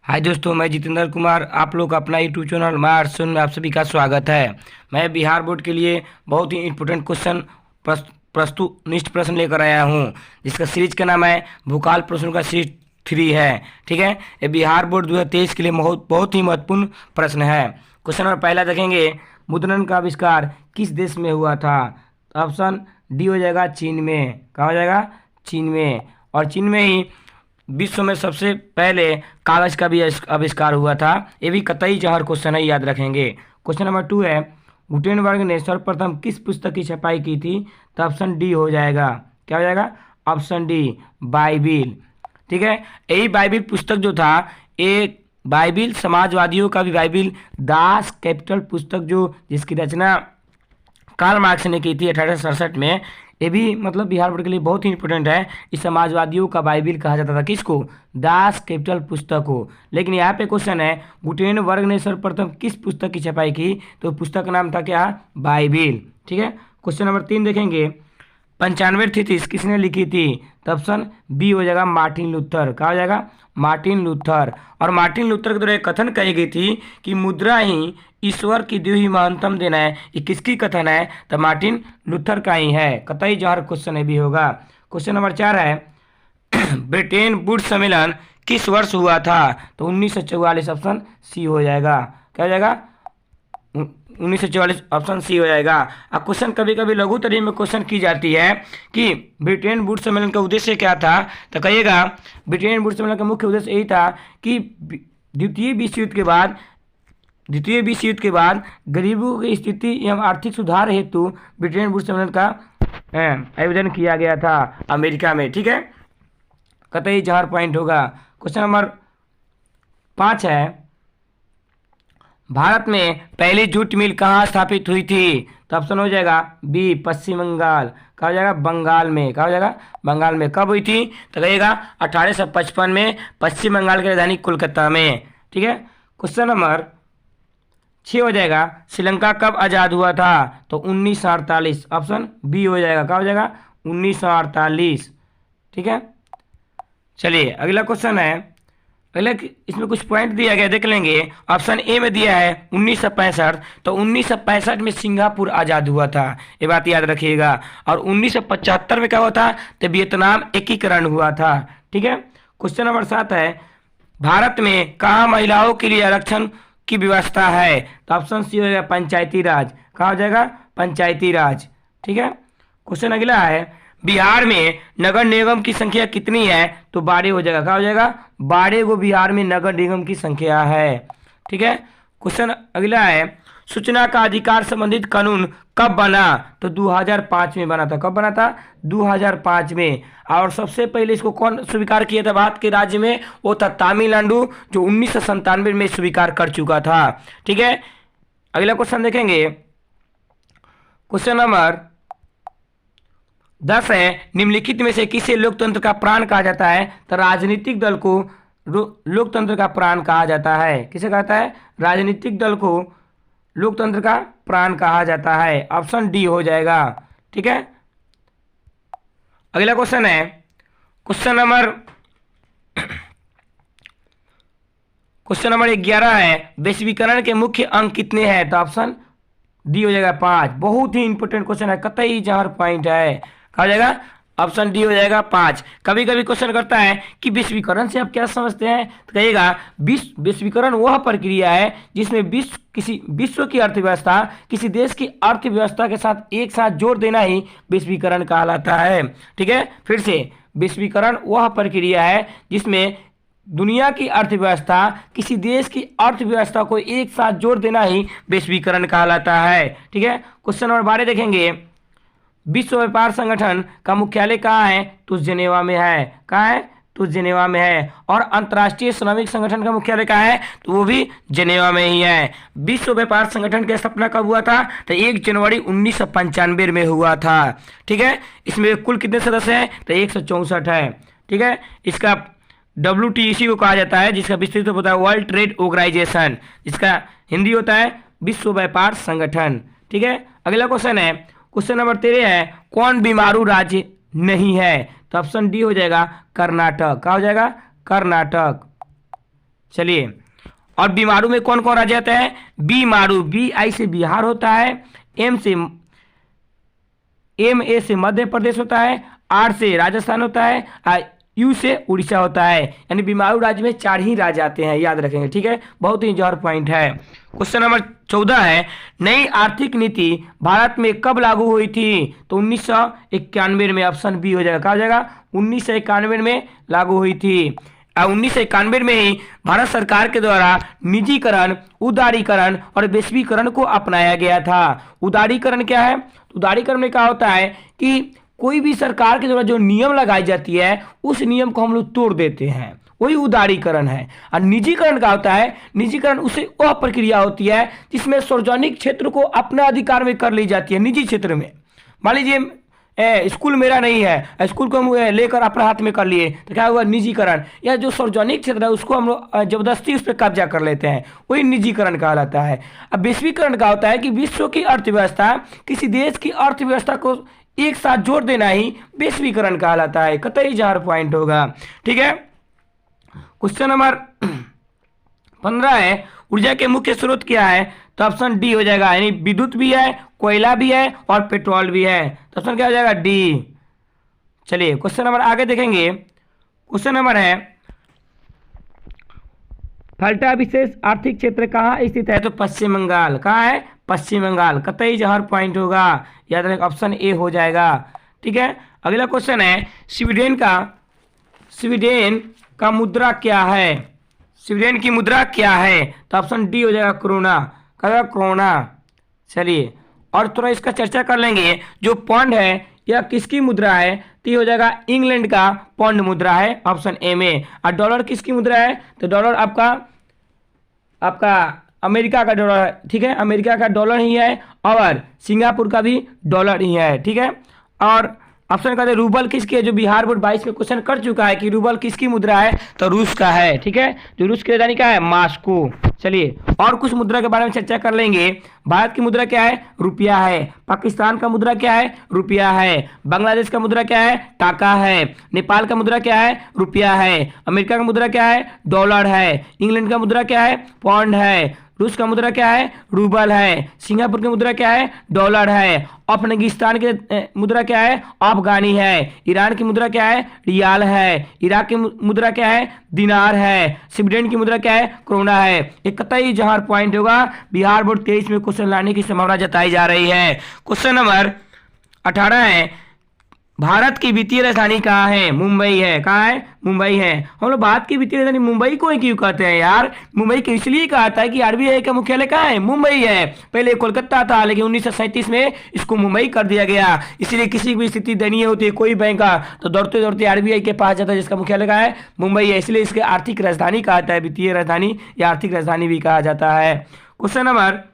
हाय दोस्तों, मैं जितेंद्र कुमार। आप लोग अपना यूट्यूब चैनल मार्सन में आप सभी का स्वागत है। मैं बिहार बोर्ड के लिए बहुत ही इम्पोर्टेंट क्वेश्चन प्रस्तुत प्रश्न लेकर आया हूँ, जिसका सीरीज का नाम है भूकाल प्रश्नों का सीरीज 3 है। ठीक है, ये बिहार बोर्ड 2023 के लिए बहुत बहुत ही महत्वपूर्ण प्रश्न है। क्वेश्चन नंबर पहला देखेंगे, मुद्रण का आविष्कार किस देश में हुआ था? ऑप्शन डी हो जाएगा चीन में। कहाँ हो जाएगा? चीन में। और चीन में ही विश्व में सबसे पहले कागज का भी आविष्कार हुआ था। ये भी कतई जहर क्वेश्चन है, याद रखेंगे। क्वेश्चन नंबर 2 है, गुटेनबर्ग ने सर्वप्रथम किस पुस्तक की छपाई की थी? तो ऑप्शन डी हो जाएगा। क्या हो जाएगा? Option D, Bible. ठीक है, यही बाइबिल पुस्तक जो था, एक बाइबिल समाजवादियों का भी बाइबिल, दास कैपिटल पुस्तक जो जिसकी रचना कार्ल मार्क्स ने की थी 1867 में। ये भी मतलब बिहार बोर्ड के लिए बहुत ही इंपॉर्टेंट है। इस समाजवादियों का बाइबिल कहा जाता था किसको? दास कैपिटल पुस्तक को। लेकिन यहाँ पे क्वेश्चन है, गुटेनबर्ग ने सर्वप्रथम किस पुस्तक की छपाई की? तो पुस्तक का नाम था क्या? बाइबिल। ठीक है, क्वेश्चन नंबर 3 देखेंगे, 95 थीसिस किसने लिखी थी? तो ऑप्शन बी हो जाएगा मार्टिन लूथर। कहा हो जाएगा? Martin Luther. और मार्टिन लूथर के द्वारा एक कथन कही गई थी कि मुद्रा ही ईश्वर की दी हुई महत्तम देन है। ये किसकी कथन है? तो मार्टिन लूथर का ही है। कतई जहर क्वेश्चन है भी होगा। क्वेश्चन नंबर 4 है, ब्रिटेन वुड सम्मेलन किस वर्ष हुआ था? तो 1944। ऑप्शन सी हो जाएगा। क्या हो जाएगा? 1944। ऑप्शन सी हो जाएगा। अब क्वेश्चन कभी कभी लघु तरीके में क्वेश्चन की जाती है कि ब्रिटेन वुड सम्मेलन का उद्देश्य क्या था? तो कहिएगा, ब्रिटेन वुड सम्मेलन का मुख्य उद्देश्य यही था कि द्वितीय विश्व युद्ध के बाद गरीबों की स्थिति एवं आर्थिक सुधार हेतु ब्रिटेन वुड सम्मेलन का आयोजन किया गया था अमेरिका में। ठीक है, कतई जहर पॉइंट होगा। क्वेश्चन नंबर 5 है, भारत में पहली जूट मिल कहाँ स्थापित हुई थी? तो ऑप्शन हो जाएगा बी, पश्चिम बंगाल। कहा हो जाएगा? बंगाल में। कहा हो जाएगा? बंगाल में। कब हुई थी? तो कहिएगा 1855 में, पश्चिम बंगाल की राजधानी कोलकाता में। ठीक है, क्वेश्चन नंबर 6 हो जाएगा, श्रीलंका कब आज़ाद हुआ था? तो 1948। ऑप्शन बी हो जाएगा। क्या हो जाएगा? 1948। ठीक है, चलिए अगला क्वेश्चन है। पहले इसमें कुछ पॉइंट दिया गया, देख लेंगे। ऑप्शन ए में दिया है 1965। तो 1965 में सिंगापुर आज़ाद हुआ था, ये बात याद रखिएगा। और 1975 में क्या हुआ था? तो वियतनाम एकीकरण हुआ था। ठीक है, क्वेश्चन नंबर 7 है, भारत में कहाँ महिलाओं के लिए आरक्षण की व्यवस्था है? तो ऑप्शन सी हो जाएगा पंचायती राज। कहाँ हो जाएगा? पंचायती राज। ठीक है, क्वेश्चन अगला है, बिहार में नगर निगम की संख्या कितनी है? तो 12 हो जाएगा। क्या हो जाएगा? 12 को बिहार में नगर निगम की संख्या है। ठीक है, क्वेश्चन अगला है, सूचना का अधिकार संबंधित कानून कब बना? तो 2005 में बना था। कब बना था? 2005 में। और सबसे पहले इसको कौन स्वीकार किया था भारत के राज्य में? वो था तमिलनाडु, जो 1997 में स्वीकार कर चुका था। ठीक है, अगला क्वेश्चन देखेंगे। क्वेश्चन नंबर 10 है, निम्नलिखित में से किसे लोकतंत्र का प्राण कहा जाता है? तो राजनीतिक दल को लोकतंत्र का प्राण कहा जाता है। किसे कहता है? राजनीतिक दल को लोकतंत्र का प्राण कहा जाता है। ऑप्शन डी हो जाएगा। ठीक है, अगला क्वेश्चन है, क्वेश्चन नंबर 11 है, वैश्वीकरण के मुख्य अंग कितने हैं? तो ऑप्शन डी हो जाएगा 5। बहुत ही इंपोर्टेंट क्वेश्चन है, कतई जहर पॉइंट है। कहा जाएगा? ऑप्शन डी हो जाएगा 5। कभी कभी क्वेश्चन करता है कि विश्वीकरण से आप क्या समझते हैं? तो कहिएगा विश्वीकरण वह प्रक्रिया है जिसमें विश्व की अर्थव्यवस्था किसी देश की अर्थव्यवस्था के साथ एक साथ जोड़ देना ही विश्वीकरण कहलाता है। ठीक है, फिर से, विश्वीकरण वह प्रक्रिया है जिसमें दुनिया की अर्थव्यवस्था किसी देश की अर्थव्यवस्था को एक साथ जोड़ देना ही वैश्वीकरण कहलाता है। ठीक है, क्वेश्चन नंबर 12 देखेंगे, विश्व व्यापार संगठन का मुख्यालय कहाँ है? तो जेनेवा में है। कहाँ है? तो जेनेवा में है। और अंतर्राष्ट्रीय श्रमिक संगठन का मुख्यालय कहाँ है? तो वो भी जेनेवा में ही है। विश्व व्यापार संगठन की स्थापना कब हुआ था? तो 1 जनवरी 1995 में हुआ था। ठीक है, इसमें कुल कितने सदस्य हैं? तो 164 है। ठीक है, इसका WTC को कहा जाता है, जिसका विस्तृत होता है वर्ल्ड ट्रेड ऑर्गेनाइजेशन, जिसका हिंदी होता है विश्व व्यापार संगठन। ठीक है, अगला क्वेश्चन है, क्वेश्चन नंबर 13 है, कौन बीमारू राज्य नहीं है? तो ऑप्शन डी हो जाएगा कर्नाटक। क्या हो जाएगा? कर्नाटक। चलिए, और बीमारू में कौन कौन राज्य आता है? बीमारू, बी आई से बिहार होता है, एम ए से मध्य प्रदेश होता है, आर से राजस्थान होता है, यू से उड़ीसा होता है। यानी बीमारू राज्य में 4 ही राज्य आते हैं, याद रखेंगे, ठीक है। बहुत ही जौहर पॉइंट है। क्वेश्चन नंबर 14 है, नई आर्थिक नीति भारत में कब लागू हुई थी? तो 1991 में, ऑप्शन बी हो जाएगा। कहा जाएगा 1991 में लागू हुई थी। 1991 में ही भारत सरकार के द्वारा निजीकरण, उदारीकरण और वैश्वीकरण को अपनाया गया था। उदारीकरण क्या है? उदारीकरण में क्या होता है कि कोई भी सरकार के द्वारा जो नियम लगाई जाती है उस नियम को हम लोग तोड़ देते हैं, वही उदारीकरण है। और निजीकरण का होता है, निजीकरण उसे वह प्रक्रिया होती है जिसमें सार्वजनिक क्षेत्र को अपना अधिकार में कर ली जाती है। निजी क्षेत्र में मान लीजिए स्कूल मेरा नहीं है, स्कूल को हम लेकर अपने हाथ में कर लिए तो क्या हुआ? निजीकरण। या जो सार्वजनिक क्षेत्र है उसको हम लोग जबरदस्ती उस पर कब्जा कर लेते हैं, वही निजीकरण कहलाता है। अब वैश्वीकरण का होता है कि विश्व की अर्थव्यवस्था, किसी देश की अर्थव्यवस्था को एक साथ जोड़ देना ही वैश्वीकरण कहलाता है। कतई 4 पॉइंट होगा, ठीक है। क्वेश्चन नंबर 15 है, ऊर्जा के मुख्य स्रोत क्या है? तो ऑप्शन डी हो जाएगा, यानी विद्युत भी है, कोयला भी है और पेट्रोल भी है। तो ऑप्शन क्या हो जाएगा? डी। चलिए क्वेश्चन नंबर आगे देखेंगे। क्वेश्चन नंबर है, फल्टा विशेष आर्थिक क्षेत्र कहाँ स्थित है? तो पश्चिम बंगाल। कहाँ है? पश्चिम बंगाल। कतई जहर पॉइंट होगा, याद रखें, ऑप्शन ए हो जाएगा, ठीक है। अगला क्वेश्चन है, स्वीडन का मुद्रा क्या है? स्वीडन की मुद्रा क्या है? तो ऑप्शन डी हो जाएगा, क्रोना। कहा क्रोना। चलिए और थोड़ा इसका चर्चा कर लेंगे। जो पौंड है यह किसकी मुद्रा है? तो हो जाएगा इंग्लैंड का पौंड मुद्रा है, ऑप्शन ए में। और डॉलर किसकी मुद्रा है? तो डॉलर आपका अमेरिका का डॉलर है, ठीक है, अमेरिका का डॉलर ही है। और सिंगापुर का भी डॉलर ही है, ठीक है। और ऑप्शन कहते हैं रूबल किसकी है? जो बिहार बोर्ड 22 में क्वेश्चन कर चुका है कि रूबल किसकी मुद्रा है? तो रूस का है, ठीक है। जो रूस की राजधानी का है? मॉस्को। चलिए और कुछ मुद्रा के बारे में चर्चा कर लेंगे। भारत की मुद्रा क्या है? रुपया है। पाकिस्तान का मुद्रा क्या है? रुपया है। बांग्लादेश का मुद्रा क्या है? टाका है। नेपाल का मुद्रा क्या है? रुपया है। अमेरिका का मुद्रा क्या है? डॉलर है। इंग्लैंड का मुद्रा क्या है? पौंड है। रूस का मुद्रा क्या है? रूबल है। सिंगापुर की मुद्रा क्या है? डॉलर है। अफगानिस्तान की मुद्रा क्या है? अफगानी है। ईरान की मुद्रा क्या है? रियाल है। इराक की मुद्रा क्या है? दिनार है। स्वीडन की मुद्रा क्या है? क्रोना है। एक कतई जहां पॉइंट होगा। बिहार बोर्ड 23 में क्वेश्चन लाने की संभावना जताई जा रही है। क्वेश्चन नंबर 18 है, भारत की वित्तीय राजधानी कहाँ है? मुंबई है। कहाँ है? मुंबई है। हम लोग भारत की वित्तीय राजधानी मुंबई को ही क्यों कहते हैं यार? मुंबई को इसलिए कहा था कि आरबीआई का मुख्यालय कहाँ है? मुंबई है। पहले कोलकाता था लेकिन 1937 में इसको मुंबई कर दिया गया। इसलिए किसी भी स्थिति दयनीय होती है कोई बैंक का तो दौड़ते दौड़ते आरबीआई के पास जाता है, जिसका मुख्यालय कहाँ है? मुंबई है। इसलिए इसके आर्थिक राजधानी कहा जाता है, वित्तीय राजधानी या आर्थिक राजधानी भी कहा जाता है। क्वेश्चन नंबर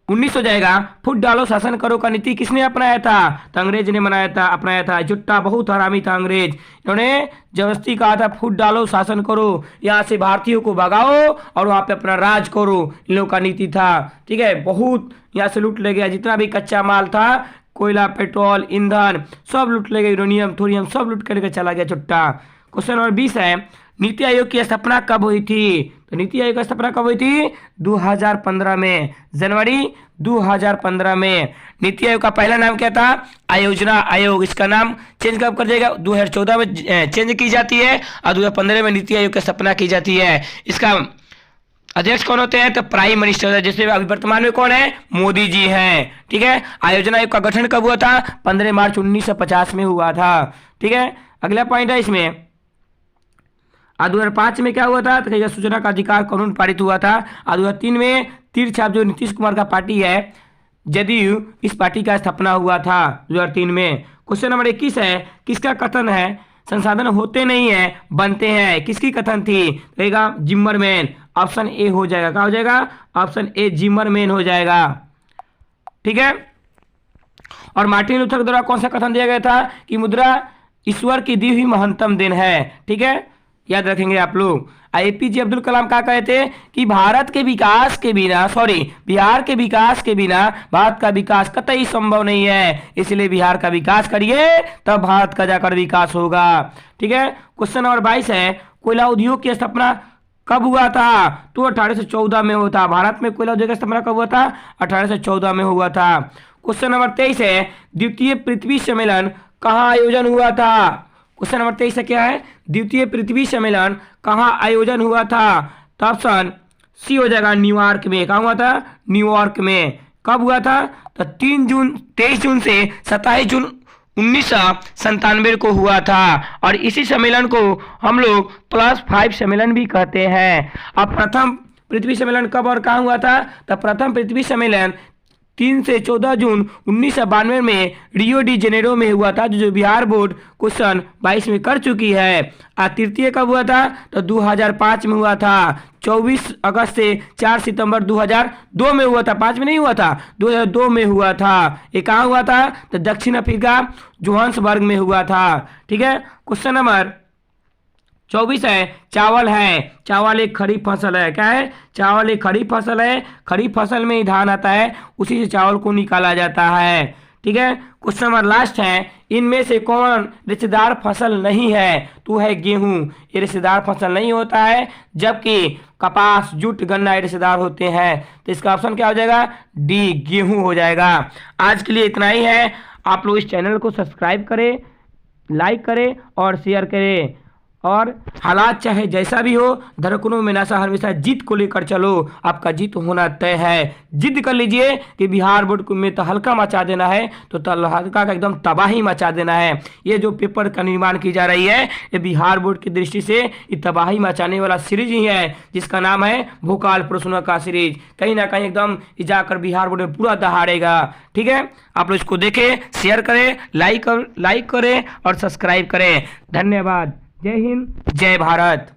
19 हो जाएगा, फुट डालो शासन करो का नीति किसने अपनाया था? तो अंग्रेज ने अपनाया था। जुट्टा बहुत हरामी था अंग्रेज, इन्होंने जबरदस्ती कहा था फुट डालो शासन करो, यहाँ से भारतीयों को भगाओ और वहाँ पे अपना राज करो, इन लोगों का नीति था, ठीक है। बहुत यहाँ से लूट ले गया, जितना भी कच्चा माल था, कोयला, पेट्रोल, ईंधन सब लूट ले गए, यूरेनियम, थोरियम सब लूट करके चला गया जुट्टा। क्वेश्चन नंबर 20 है, नीति आयोग की स्थापना कब हुई थी? तो नीति आयोग की स्थापना कब हुई थी? 2015 में, जनवरी 2015 में। नीति आयोग का पहला नाम क्या था? आयोजना आयोग। इसका नाम चेंज कब कर देगा? 2014 में चेंज की जाती है और 2015 में नीति आयोग की स्थापना की जाती है। इसका अध्यक्ष कौन होते हैं? तो प्राइम मिनिस्टर है, जिसमें अभी वर्तमान में कौन है? मोदी जी हैं, ठीक है। आयोजना आयोग का गठन कब हुआ था? 15 मार्च 1950 में हुआ था, ठीक है। अगला पॉइंट है इसमें, 2005 में क्या हुआ था? तो सूचना का अधिकार कानून पारित हुआ था। 2003 में तीर छाप जो नीतीश कुमार का पार्टी है जदयू, इस पार्टी का स्थापना हुआ था 2003 में। क्वेश्चन नंबर 21 है, किसका कथन है संसाधन होते नहीं है बनते हैं? किसकी कथन थी? रहेगा जिम्मरमैन। ऑप्शन ए हो जाएगा। क्या हो जाएगा? ऑप्शन ए जिम्मरमैन हो जाएगा, ठीक है। और मार्टिन लूथर द्वारा कौन सा कथन दिया गया था? कि मुद्रा ईश्वर की दी हुई महत्तम देन है, ठीक है, याद रखेंगे आप लोग। एपीजे अब्दुल कलाम क्या कहे थे? कि बिहार के विकास के बिना भारत का विकास कतई संभव नहीं है, इसलिए बिहार का विकास करिए तब भारत का जाकर विकास होगा, ठीक है। क्वेश्चन नंबर 22 है, कोयला उद्योग की स्थापना कब हुआ था? तो 1814 में हुआ था। भारत में कोयला उद्योग का स्थापना कब हुआ था? 1814 में हुआ था। क्वेश्चन नंबर 23 है, द्वितीय पृथ्वी सम्मेलन कहाँ आयोजन हुआ था? क्वेश्चन नंबर 23 है क्या है? द्वितीय पृथ्वी सम्मेलन कहाँ आयोजन हुआ था? तो ऑप्शन सी हो जाएगा, न्यूयॉर्क में। कहाँ हुआ था? न्यूयॉर्क में। कब हुआ था? तो 23 जून से 27 जून 1997 को हुआ था। और इसी सम्मेलन को हम लोग +5 सम्मेलन भी कहते हैं। अब प्रथम पृथ्वी सम्मेलन कब और कहाँ हुआ था? तो प्रथम पृथ्वी सम्मेलन 3 से 14 जून 1992 में रियो डी जेनेरो में हुआ था, जो बिहार बोर्ड क्वेश्चन 22 में कर चुकी है। और तृतीय कब हुआ था? तो 2005 में हुआ था। 24 अगस्त से 4 सितंबर 2002 में हुआ था। 5 में नहीं हुआ था, 2002 में हुआ था। ये कहाँ हुआ था? तो दक्षिण अफ्रीका जोहान्सबर्ग में हुआ था। ठीक है। क्वेश्चन नंबर 24 है, चावल है। चावल एक खरीफ फसल है। क्या है? चावल एक खरीफ फसल है। खरीफ फसल में ही धान आता है, उसी से चावल को निकाला जाता है। ठीक है। क्वेश्चन नंबर लास्ट है, इनमें से कौन रेशेदार फसल नहीं है? तो है गेहूं। ये रेशेदार फसल नहीं होता है, जबकि कपास, जूट, गन्ना ये रेशेदार होते हैं। तो इसका ऑप्शन क्या हो जाएगा? डी, गेहूं हो जाएगा। आज के लिए इतना ही है। आप लोग इस चैनल को सब्सक्राइब करें, लाइक करें और शेयर करें। और हालात चाहे जैसा भी हो, धड़कनों में नशा हमेशा जीत को लेकर चलो। आपका जीत होना तय है। जिद कर लीजिए कि बिहार बोर्ड को में तो हल्का मचा देना है, तो हल्का का एकदम तबाही मचा देना है। ये जो पेपर का निर्माण की जा रही है, ये बिहार बोर्ड की दृष्टि से ये तबाही मचाने वाला सीरीज ही है, जिसका नाम है भोकाल प्रश्नों का सीरीज। कहीं ना कहीं एकदम जाकर बिहार बोर्ड में पूरा दहाड़ेगा। ठीक है। आप लोग इसको देखें, शेयर करें, लाइक करें और सब्सक्राइब करें। धन्यवाद। जय हिंद, जय भारत।